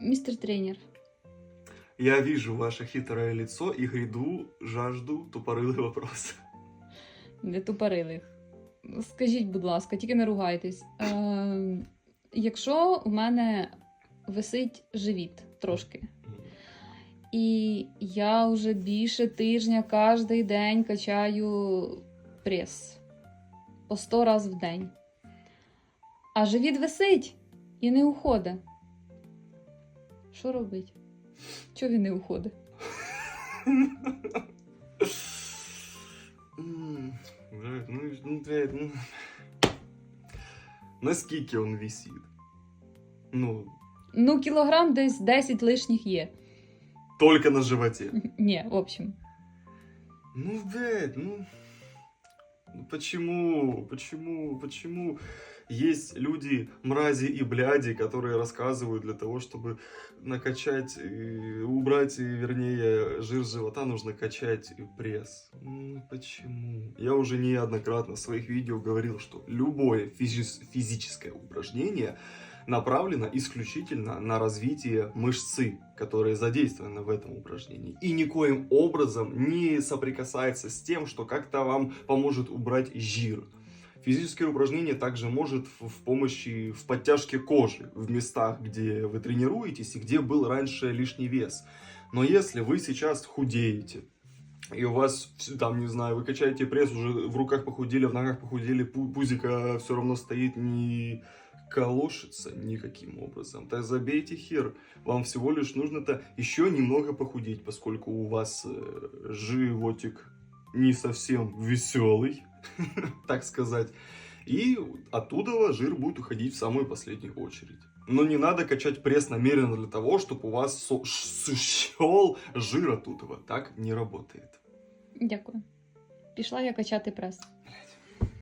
Мистер тренер, Я вижу ваше хитрое лицо и гряду, жажду тупорылый вопрос. не тупорилих. Скажіть, будь ласка, тільки не ругайтесь. Якщо у мене висить живіт трошки, і я вже більше тижня кожен день качаю прес по 100 разів в день, а живіт висить і не уходить. Що робить? Чого він не уходить? Наскільки он висит? Ну, Ну, кілограм десь 10 лишніх є. только на животе. Ні, в общем. Ну, блядь, ну почему есть люди, мрази и бляди, которые рассказывают для того, чтобы накачать, убрать, вернее, жир с живота, нужно качать пресс. Ну, почему? Я уже неоднократно в своих видео говорил, что любое физическое упражнение направлено исключительно на развитие мышцы, которые задействованы в этом упражнении. И никоим образом не соприкасается с тем, что как-то вам поможет убрать жир. Физическое упражнение также может в помощи в подтяжке кожи в местах, где вы тренируетесь и где был раньше лишний вес. Но если вы сейчас худеете, и у вас, там, не знаю, вы качаете пресс, уже в руках похудели, в ногах похудели, пузико все равно стоит, не колошится никаким образом, так забейте хер. Вам всего лишь нужно-то еще немного похудеть, поскольку у вас животик не совсем веселый, так сказать. И оттуда жир будет уходить в самую последнюю очередь. Но не надо качать пресс намеренно для того, чтобы у вас шел жир оттуда. Так не работает. Дякую. Пішла я качати прес. Блядь.